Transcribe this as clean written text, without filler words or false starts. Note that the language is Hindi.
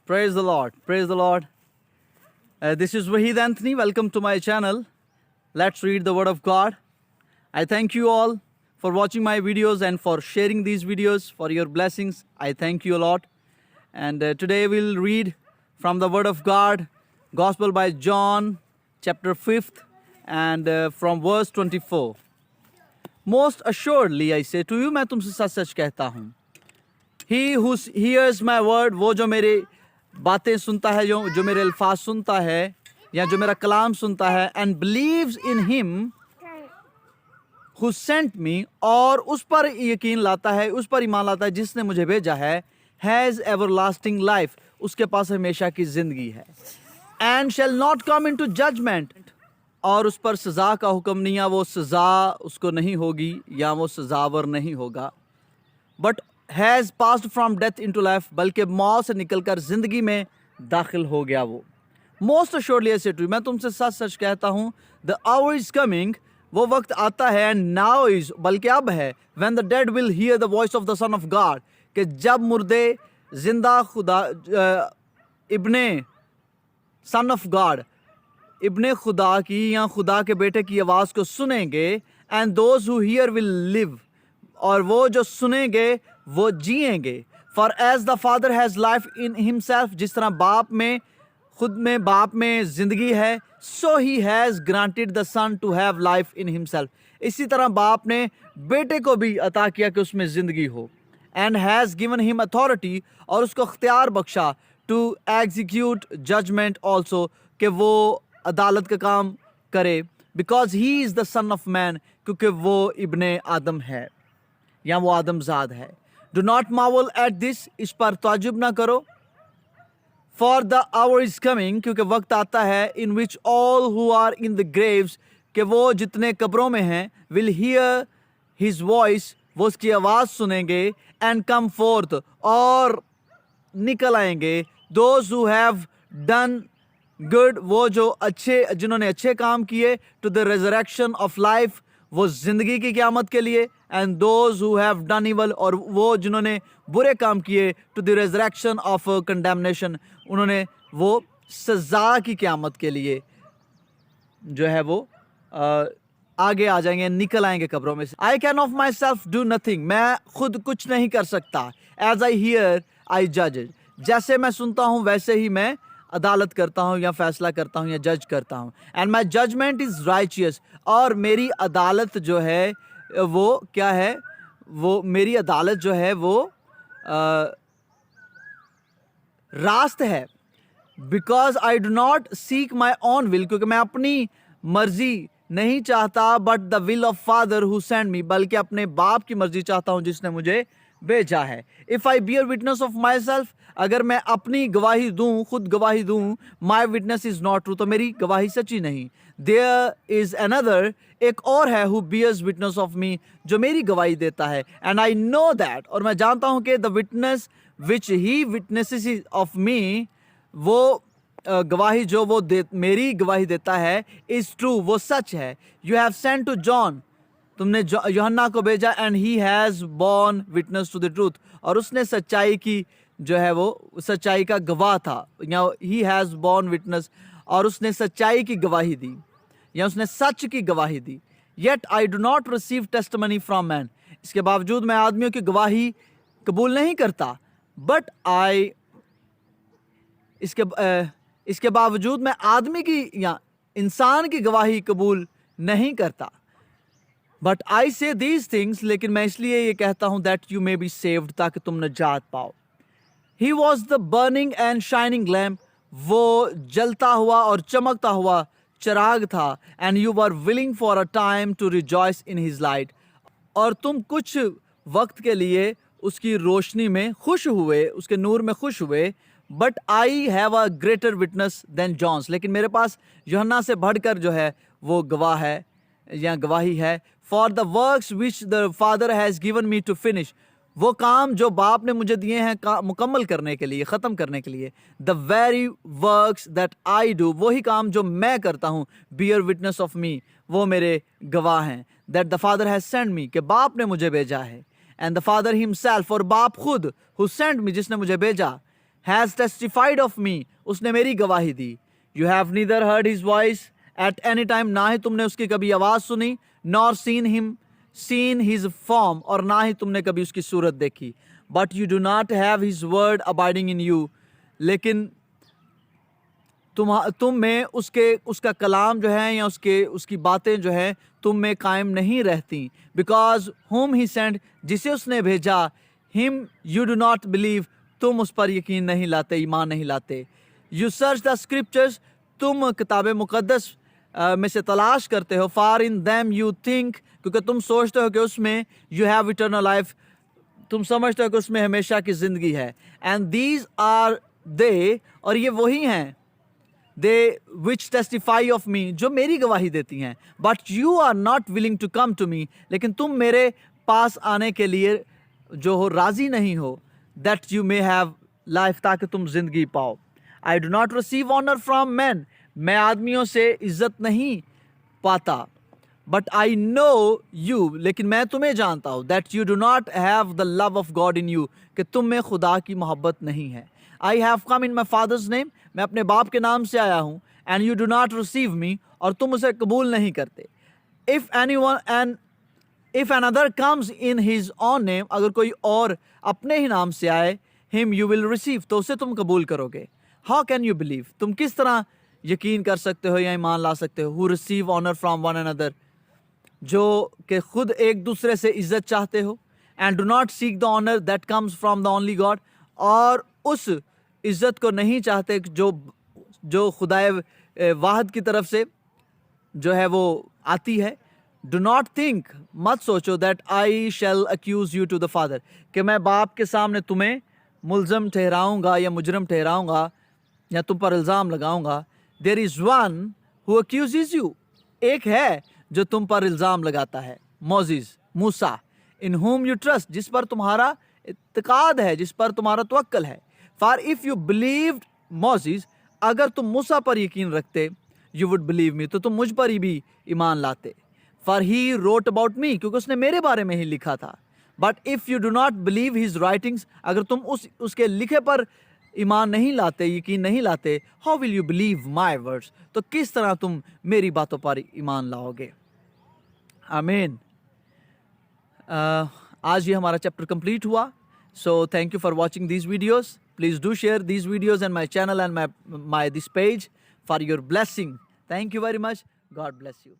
Praise the Lord. Praise the Lord. This is Wahid Anthony. Welcome to my channel. Let's read the Word of God. I thank you all for watching my videos and for sharing these videos, for your blessings. I thank you a lot. And today we'll read from the Word of God, Gospel by John, chapter 5th, and from verse 24. Most assuredly I say to you, मैं तुमसे सच सच कहता हूँ. He who hears my word, वो जो मेरे बातें सुनता है, जो मेरे अल्फाज सुनता है या जो मेरा कलाम सुनता है, and believes in him who sent me, और उस पर यकीन लाता है, उस पर ईमान लाता है जिसने मुझे भेजा है, has everlasting life, उसके पास हमेशा की जिंदगी है, and shall not come into judgment, और उस पर सजा का हुक्म नहीं है, वो सजा उसको नहीं होगी या वो सजावर नहीं होगा, but has passed from death into life, बल्कि मौत से निकलकर जिंदगी में दाखिल हो गया वो. Most assuredly I say to you, मैं तुमसे सच सच कहता हूँ, the hour is coming, वो वक्त आता है, and now is, बल्कि अब है, when the dead will hear the voice of the Son of God, कि जब मुर्दे जिंदा खुदा इब्ने Son of God, इब्ने खुदा की या खुदा के बेटे की आवाज़ को सुनेंगे, and those who hear will live, और वो जो सुनेंगे वो जिएंगे. For as the Father has life in himself, जिस तरह बाप में खुद में बाप में जिंदगी है, so he has granted the Son to have life in himself, इसी तरह बाप ने बेटे को भी अता किया कि उसमें जिंदगी हो, and has given him authority, और उसको अख्तियार बख्शा, to execute judgment also, कि वो अदालत का काम करे, because he is the son of man, क्योंकि वो इब्ने आदम है या वो आदमजाद है. Do not marvel at this, इस पर ताजुब ना करो. For the hour is coming, क्योंकि वक्त आता है, in which all who are in the graves, कि वो जितने कब्रों में हैं, will hear his voice, वो उसकी आवाज़ सुनेंगे, and come forth, और निकल आएंगे, those who have done good, वो जो अच्छे जिन्होंने अच्छे काम किए, to the resurrection of life, वो जिंदगी की क़यामत के लिए, and those who have done evil, और वो जिन्होंने बुरे काम किए, to the resurrection of condemnation, उन्होंने वो सज़ा की क़यामत के लिए जो है वो आगे आ जाएंगे, निकल आएंगे कब्रों में से. I can of myself do nothing, मैं खुद कुछ नहीं कर सकता. As I hear, I judge, जैसे मैं सुनता हूँ वैसे ही मैं अदालत करता हूँ या फैसला करता हूँ या जज करता हूँ. And my judgment is righteous, और मेरी अदालत जो है वो क्या है, वो मेरी अदालत जो है वो रास्त है. Because I do not seek my own will, क्योंकि मैं अपनी मर्जी नहीं चाहता, but the will of Father who sent me, बल्कि अपने बाप की मर्जी चाहता हूँ जिसने मुझे भेजा है. If I bear witness of myself, अगर मैं अपनी गवाही दूं, खुद गवाही दूं, my witness is not true, तो मेरी गवाही सच्ची नहीं. There is another, एक और है, who bears witness of me, जो मेरी गवाही देता है, and I know that, और मैं जानता हूँ कि the witness which he witnesses of me, वो गवाही जो वो मेरी गवाही देता है, is true, वो सच है. You have sent to John, तुमने यूहन्ना को भेजा, and he has borne witness to the truth, और उसने सच्चाई की जो है वो सच्चाई का गवाह था, या he has borne witness, और उसने सच्चाई की गवाही दी या उसने सच की गवाही दी. Yet I do not receive testimony from man, इसके बावजूद मैं आदमियों की गवाही कबूल नहीं करता. But I इसके बावजूद मैं आदमी की या इंसान की गवाही कबूल नहीं करता. But I say these things, लेकिन मैं इसलिए ये कहता हूँ, that you may be saved, ताकि तुम नजात पाओ. He was the burning and shining lamp, वो जलता हुआ और चमकता हुआ चिराग था, and you were willing for a time to rejoice in his light, और तुम कुछ वक्त के लिए उसकी रोशनी में खुश हुए, उसके नूर में खुश हुए. But I have a greater witness than John's, लेकिन मेरे पास यूहन्ना से बढ़कर जो है वो गवाह है या गवाही है. For the works which the Father has given me to finish, वो काम जो बाप ने मुझे दिए हैं मुकम्मल करने के लिए, ख़त्म करने के लिए. The very works that I do, वही काम जो मैं करता हूँ, bear witness of me, वो मेरे गवाह हैं. That the Father has sent me, कि बाप ने मुझे भेजा है. And the Father himself, और बाप खुद, who sent me, जिसने मुझे भेजा, हैज़ टेस्टिफाइड ऑफ मी, उसने मेरी गवाही दी. You have neither heard his voice at any time, ना ही तुमने उसकी कभी आवाज़ सुनी, नॉर सीन हिज फॉर्म, और ना ही तुमने कभी उसकी सूरत देखी. But you do not have his word abiding in you, लेकिन तुम में उसका कलाम जो है या उसकी बातें जो है तुम में कायम नहीं रहती. बिकॉज whom he sent, जिसे उसने भेजा, him you do not believe, तुम उस पर यकीन नहीं लाते, ईमान नहीं लाते. You search the scriptures, तुम किताब मुक़द्दस में से तलाश करते हो. far in them you think, क्योंकि तुम सोचते हो कि उसमें you have eternal life, तुम समझते हो कि उसमें हमेशा की ज़िंदगी है. and these are they, और ये वही हैं, they which testify of me, जो मेरी गवाही देती हैं. but you are not willing to come to me, लेकिन तुम मेरे पास आने के लिए जो हो राज़ी नहीं हो. that you may have life, ताकि तुम ज़िंदगी पाओ. I do not receive honor from men, मैं आदमियों से इज़्ज़त नहीं पाता. but I know you, लेकिन मैं तुम्हें जानता हूँ. that you do not have the love of God in you, कि तुम में खुदा की मोहब्बत नहीं है. I have come in my father's name, मैं अपने बाप के नाम से आया हूँ. and you do not receive me, और तुम उसे कबूल नहीं करते. if another comes in his own name, अगर कोई और अपने ही नाम से आए, him you will receive, तो उसे तुम कबूल करोगे. how can you believe, तुम किस तरह यकीन कर सकते हो या ईमान ला सकते हो. who receive honor from one another, जो कि खुद एक दूसरे से इज्जत चाहते हो. and do not seek the honor that comes from the only God, और उस इज्जत को नहीं चाहते जो खुदाए वाहिद की तरफ से जो है वो आती है. do not think, मत सोचो, that I shall accuse you to the Father, कि मैं बाप के सामने तुम्हें मुल्ज़म ठहराऊंगा या मुजरम ठहराऊंगा या तुम पर इल्ज़ाम लगाऊंगा. there is one who accuses you, एक है जो तुम पर इल्ज़ाम लगाता है, Moses, Musa. in whom you trust, जिस पर तुम्हारा इत्तेकाद है, जिस पर तुम्हारा तवक्कल है. for if you believed Moses, अगर तुम मूसा पर यकीन रखते, you would believe me, तो तुम मुझ पर ही भी ईमान लाते. for he wrote about me, क्योंकि उसने मेरे बारे में ही लिखा था. but if you do not believe his writings, अगर तुम उसके लिखे पर ईमान नहीं लाते, यकीन नहीं लाते, how will you believe my words, तो किस तरह तुम मेरी बातों पर ईमान लाओगे. आमीन. आज ये हमारा चैप्टर कंप्लीट हुआ. so thank you for watching these videos. please do share these videos and my channel and my this page for your blessing. thank you very much. God bless you.